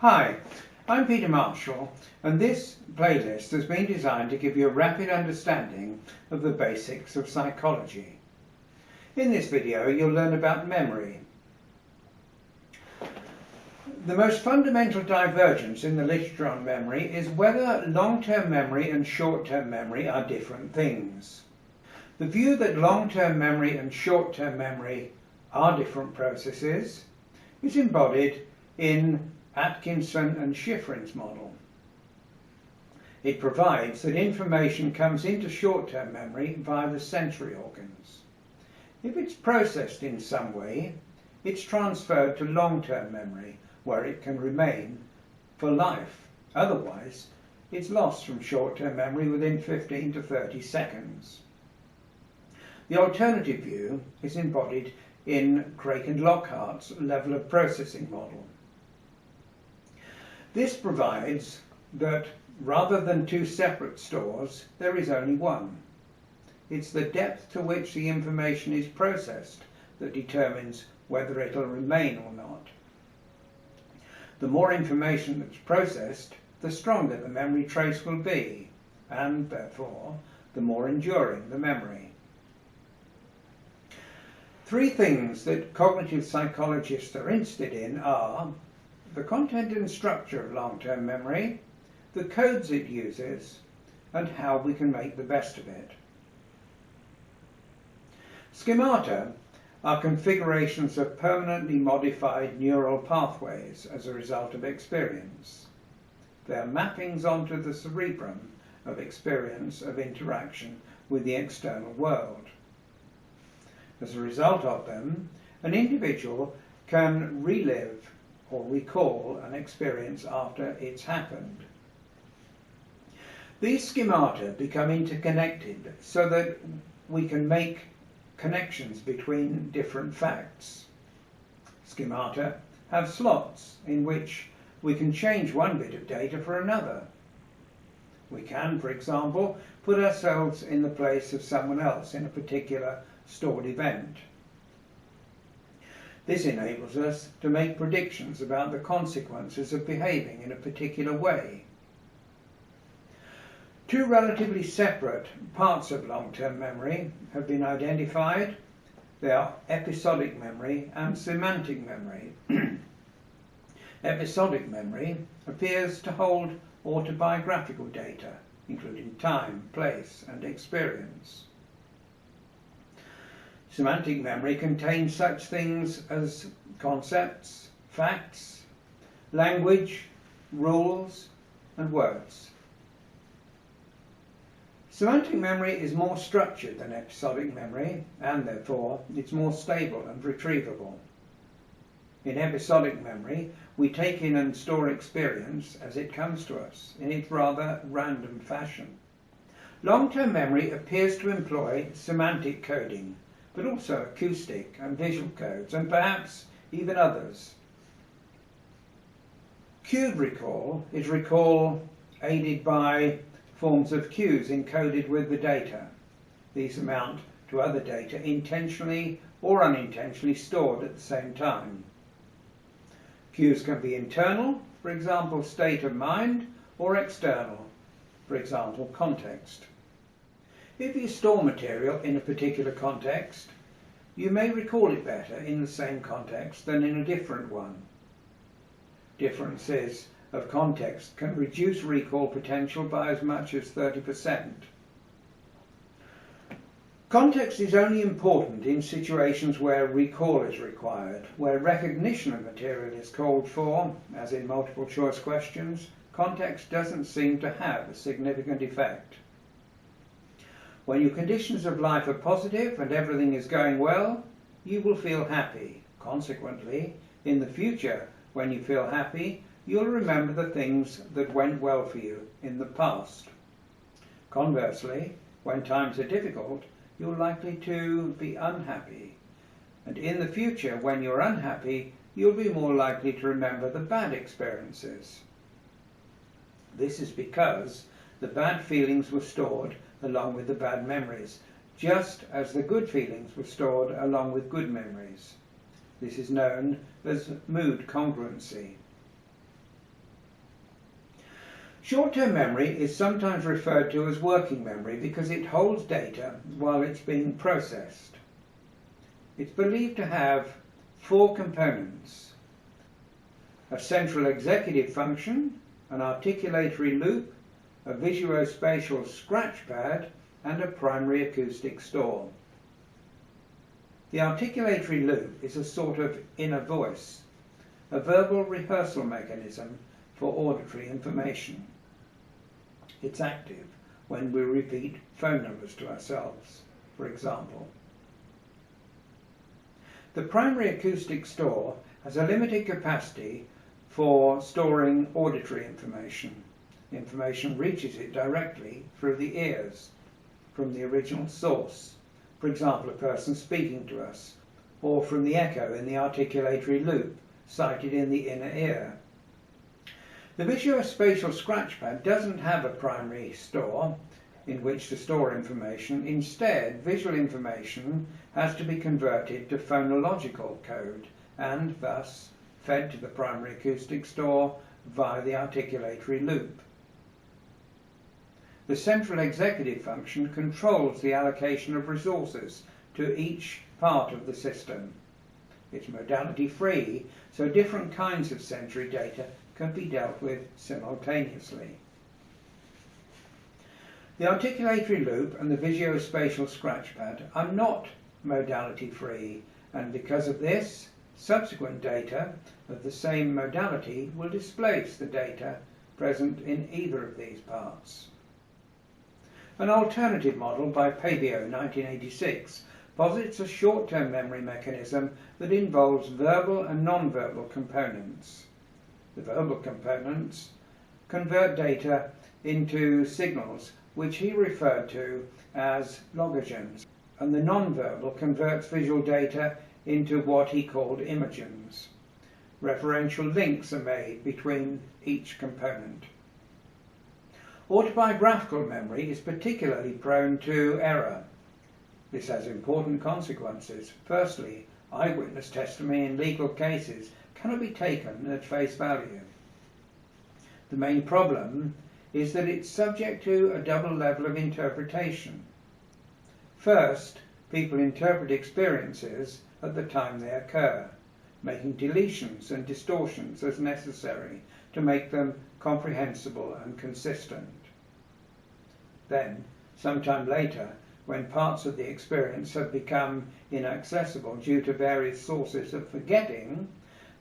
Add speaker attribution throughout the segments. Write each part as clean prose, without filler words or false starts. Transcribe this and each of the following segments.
Speaker 1: Hi, I'm Peter Marshall, and this playlist has been designed to give you a rapid understanding of the basics of psychology. In this video, you'll learn about memory. The most fundamental divergence in the literature on memory is whether long-term memory and short-term memory are different things. The view that long-term memory and short-term memory are different processes is embodied in Atkinson and Schifrin's model. It provides that information comes into short-term memory via the sensory organs. If it's processed in some way, it's transferred to long-term memory, where it can remain for life. Otherwise, it's lost from short-term memory within 15 to 30 seconds. The alternative view is embodied in Kraken Lockhart's level of processing model. This provides that rather than two separate stores, there is only one. It's the depth to which the information is processed that determines whether it'll remain or not. The more information that's processed, the stronger the memory trace will be, and therefore the more enduring the memory. Three things that cognitive psychologists are interested in are the content and structure of long-term memory, the codes it uses, and how we can make the best of it. Schemata are configurations of permanently modified neural pathways as a result of experience. They are mappings onto the cerebrum of experience of interaction with the external world. As a result of them, an individual can relive or recall an experience after it's happened. These schemata become interconnected so that we can make connections between different facts. Schemata have slots in which we can change one bit of data for another. We can, for example, put ourselves in the place of someone else in a particular stored event. This enables us to make predictions about the consequences of behaving in a particular way. Two relatively separate parts of long-term memory have been identified. They are episodic memory and semantic memory. Episodic memory appears to hold autobiographical data, including time, place, and experience. Semantic memory contains such things as concepts, facts, language, rules, and words. Semantic memory is more structured than episodic memory, and therefore it's more stable and retrievable. In episodic memory, we take in and store experience as it comes to us, in its rather random fashion. Long-term memory appears to employ semantic coding, but also acoustic and visual codes, and perhaps even others. Cued recall is recall aided by forms of cues encoded with the data. These amount to other data intentionally or unintentionally stored at the same time. Cues can be internal, for example, state of mind, or external, for example, context. If you store material in a particular context, you may recall it better in the same context than in a different one. Differences of context can reduce recall potential by as much as 30%. Context is only important in situations where recall is required. Where recognition of material is called for, as in multiple choice questions, context doesn't seem to have a significant effect. When your conditions of life are positive and everything is going well, you will feel happy. Consequently, in the future, when you feel happy, you'll remember the things that went well for you in the past. Conversely, when times are difficult, you're likely to be unhappy. And in the future, when you're unhappy, you'll be more likely to remember the bad experiences. This is because the bad feelings were stored along with the bad memories, just as the good feelings were stored along with good memories. This is known as mood congruency. Short-term memory is sometimes referred to as working memory because it holds data while it's being processed. It's believed to have 4 components: a central executive function, an articulatory loop, a visuospatial scratchpad, and a primary acoustic store. The articulatory loop is a sort of inner voice, a verbal rehearsal mechanism for auditory information. It's active when we repeat phone numbers to ourselves, for example. The primary acoustic store has a limited capacity for storing auditory information. Information reaches it directly through the ears from the original source, for example, a person speaking to us, or from the echo in the articulatory loop sited in the inner ear. The visuospatial scratchpad doesn't have a primary store in which to store information. Instead, visual information has to be converted to phonological code and thus fed to the primary acoustic store via the articulatory loop. The central executive function controls the allocation of resources to each part of the system. It's modality-free, so different kinds of sensory data can be dealt with simultaneously. The articulatory loop and the visuospatial scratchpad are not modality-free, and because of this, subsequent data of the same modality will displace the data present in either of these parts. An alternative model by Pavio, 1986, posits a short-term memory mechanism that involves verbal and non-verbal components. The verbal components convert data into signals, which he referred to as logogens, and the non-verbal converts visual data into what he called imagens. Referential links are made between each component. Autobiographical memory is particularly prone to error. This has important consequences. Firstly, eyewitness testimony in legal cases cannot be taken at face value. The main problem is that it's subject to a double level of interpretation. First, people interpret experiences at the time they occur, making deletions and distortions as necessary to make them comprehensible and consistent. Then, sometime later, when parts of the experience have become inaccessible due to various sources of forgetting,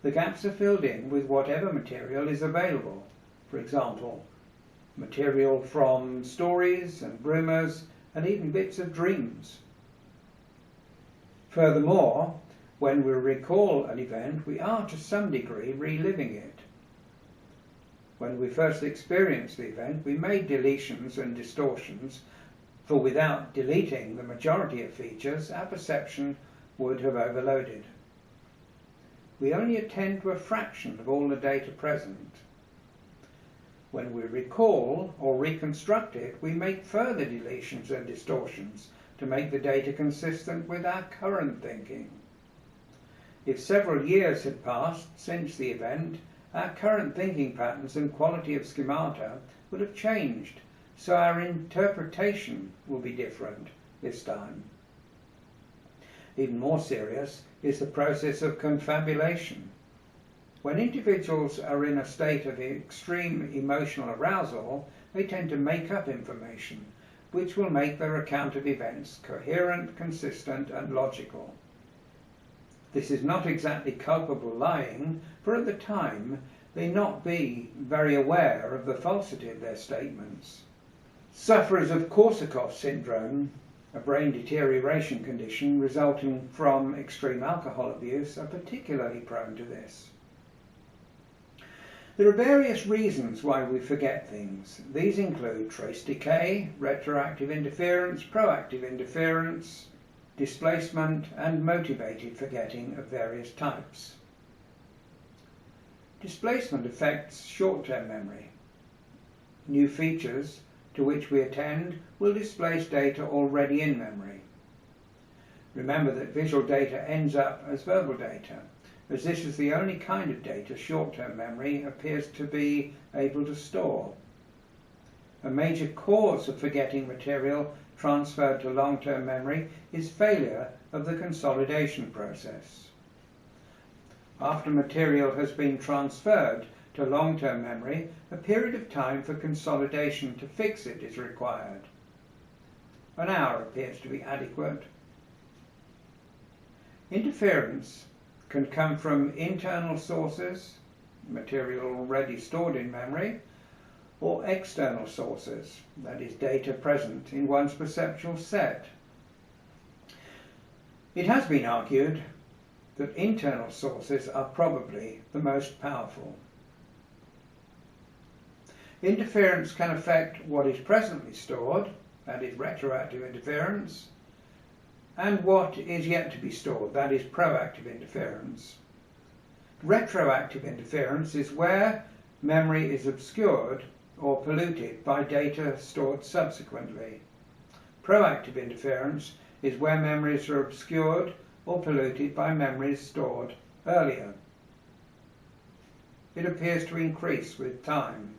Speaker 1: the gaps are filled in with whatever material is available. For example, material from stories and rumours and even bits of dreams. Furthermore, when we recall an event, we are to some degree reliving it. When we first experienced the event, we made deletions and distortions, for without deleting the majority of features, our perception would have overloaded. We only attend to a fraction of all the data present. When we recall or reconstruct it, we make further deletions and distortions to make the data consistent with our current thinking. If several years had passed since the event, our current thinking patterns and quality of schemata would have changed, so our interpretation will be different this time. Even more serious is the process of confabulation. When individuals are in a state of extreme emotional arousal, they tend to make up information, which will make their account of events coherent, consistent, and logical. This is not exactly culpable lying, for at the time they not be very aware of the falsity of their statements. Sufferers of Korsakoff syndrome, a brain deterioration condition resulting from extreme alcohol abuse, are particularly prone to this. There are various reasons why we forget things. These include trace decay, retroactive interference, proactive interference, displacement, and motivated forgetting of various types. Displacement affects short-term memory. New features to which we attend will displace data already in memory. Remember that visual data ends up as verbal data, as this is the only kind of data short-term memory appears to be able to store. A major cause of forgetting material transferred to long-term memory is failure of the consolidation process. After material has been transferred to long-term memory, a period of time for consolidation to fix it is required. An hour appears to be adequate. Interference can come from internal sources, material already stored in memory, or external sources, that is, data present in one's perceptual set. It has been argued that internal sources are probably the most powerful. Interference can affect what is presently stored, that is retroactive interference, and what is yet to be stored, that is proactive interference. Retroactive interference is where memory is obscured or polluted by data stored subsequently. Proactive interference is where memories are obscured or polluted by memories stored earlier. It appears to increase with time.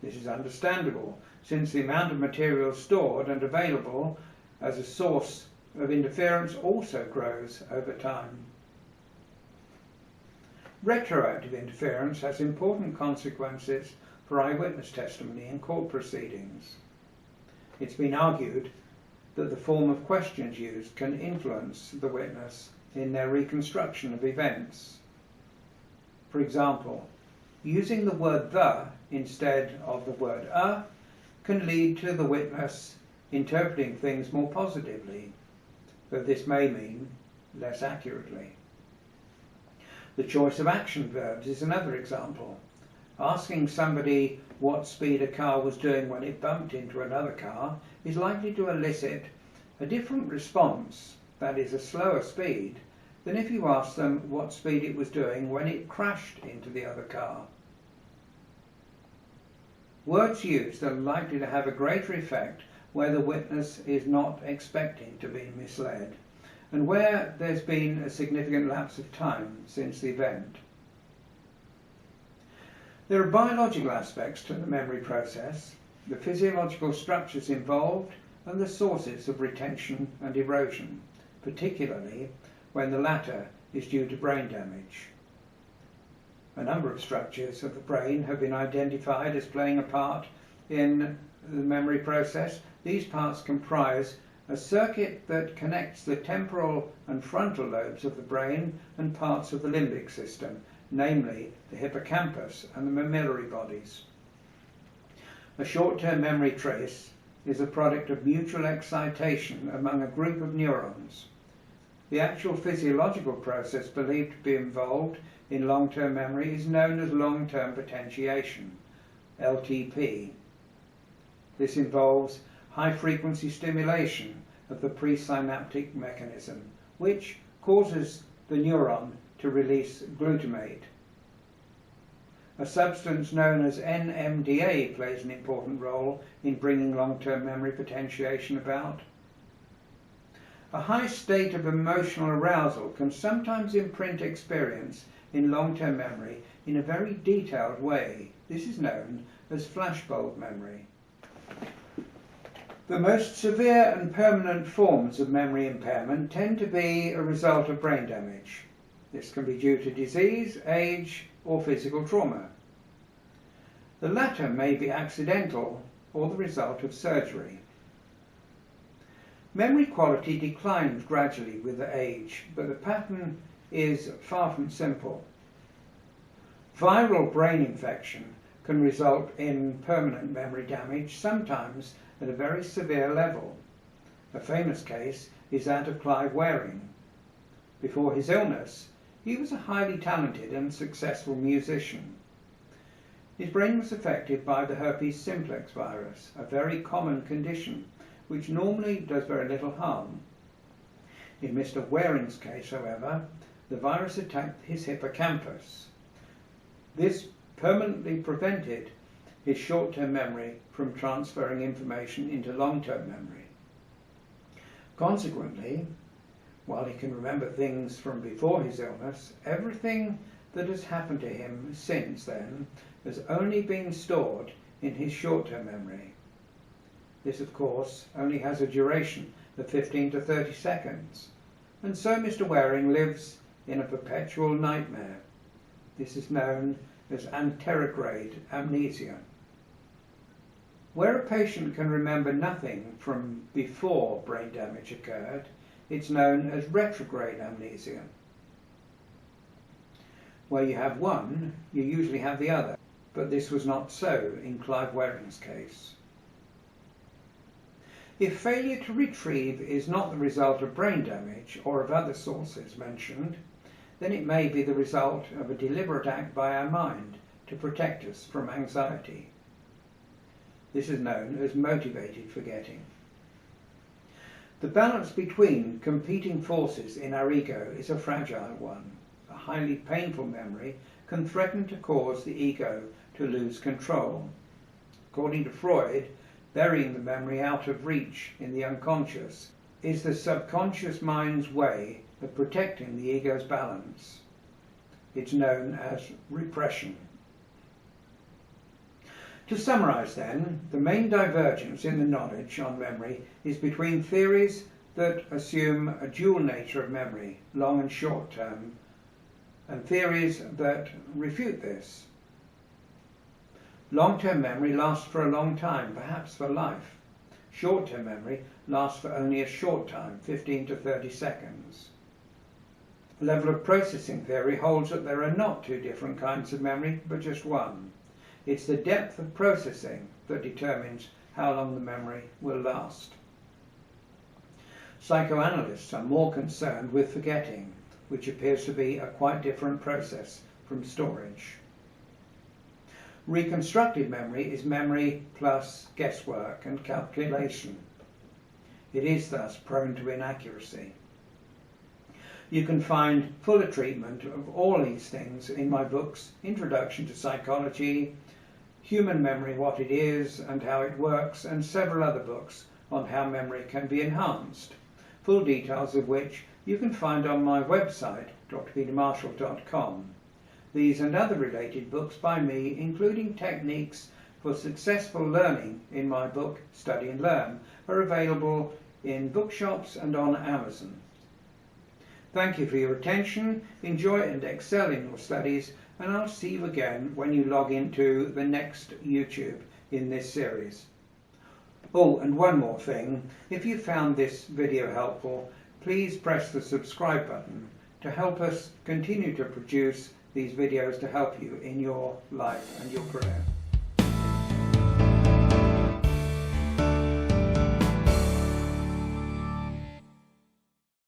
Speaker 1: This is understandable, since the amount of material stored and available as a source of interference also grows over time. Retroactive interference has important consequences for eyewitness testimony in court proceedings. It's been argued that the form of questions used can influence the witness in their reconstruction of events. For example, using the word "the" instead of the word "a" can lead to the witness interpreting things more positively, though this may mean less accurately. The choice of action verbs is another example. Asking somebody what speed a car was doing when it bumped into another car is likely to elicit a different response, that is, a slower speed, than if you asked them what speed it was doing when it crashed into the other car. Words used are likely to have a greater effect where the witness is not expecting to be misled, and where there's been a significant lapse of time since the event. There are biological aspects to the memory process, the physiological structures involved, and the sources of retention and erosion, particularly when the latter is due to brain damage. A number of structures of the brain have been identified as playing a part in the memory process. These parts comprise a circuit that connects the temporal and frontal lobes of the brain and parts of the limbic system, namely the hippocampus and the mammillary bodies. A short-term memory trace is a product of mutual excitation among a group of neurons. The actual physiological process believed to be involved in long-term memory is known as long-term potentiation, LTP. This involves high-frequency stimulation of the presynaptic mechanism, which causes the neuron to release glutamate. A substance known as NMDA plays an important role in bringing long-term memory potentiation about. A high state of emotional arousal can sometimes imprint experience in long-term memory in a very detailed way. This is known as flashbulb memory. The most severe and permanent forms of memory impairment tend to be a result of brain damage. This can be due to disease, age, or physical trauma. The latter may be accidental or the result of surgery. Memory quality declines gradually with age, but the pattern is far from simple. Viral brain infection can result in permanent memory damage, sometimes at a very severe level. A famous case is that of Clive Waring. Before his illness, he was a highly talented and successful musician. His brain was affected by the herpes simplex virus, a very common condition which normally does very little harm. In Mr. Waring's case, however, the virus attacked his hippocampus. This permanently prevented his short-term memory from transferring information into long-term memory. Consequently, while he can remember things from before his illness, everything that has happened to him since then has only been stored in his short-term memory. This, of course, only has a duration of 15 to 30 seconds, and so Mr. Waring lives in a perpetual nightmare. This is known as Anterograde Amnesia. Where a patient can remember nothing from before brain damage occurred, it's known as retrograde amnesia. Where you have one, you usually have the other, but this was not so in Clive Waring's case. If failure to retrieve is not the result of brain damage or of other sources mentioned, then it may be the result of a deliberate act by our mind to protect us from anxiety. This is known as motivated forgetting. The balance between competing forces in our ego is a fragile one. A highly painful memory can threaten to cause the ego to lose control. According to Freud, burying the memory out of reach in the unconscious is the subconscious mind's way of protecting the ego's balance. It's known as repression. To summarize then, the main divergence in the knowledge on memory is between theories that assume a dual nature of memory, long and short term, and theories that refute this. Long-term memory lasts for a long time, perhaps for life. Short-term memory lasts for only a short time, 15 to 30 seconds. The level of processing theory holds that there are not two different kinds of memory, but just one. It's the depth of processing that determines how long the memory will last. Psychoanalysts are more concerned with forgetting, which appears to be a quite different process from storage. Reconstructive memory is memory plus guesswork and calculation. It is thus prone to inaccuracy. You can find fuller treatment of all these things in my books, Introduction to Psychology, Human Memory, What It Is and How It Works, and several other books on how memory can be enhanced, full details of which you can find on my website, drpetermarshall.com. These and other related books by me, including techniques for successful learning in my book, Study and Learn, are available in bookshops and on Amazon. Thank you for your attention, enjoy and excel in your studies, and I'll see you again when you log into the next YouTube in this series. Oh, and one more thing, if you found this video helpful, please press the subscribe button to help us continue to produce these videos to help you in your life and your career.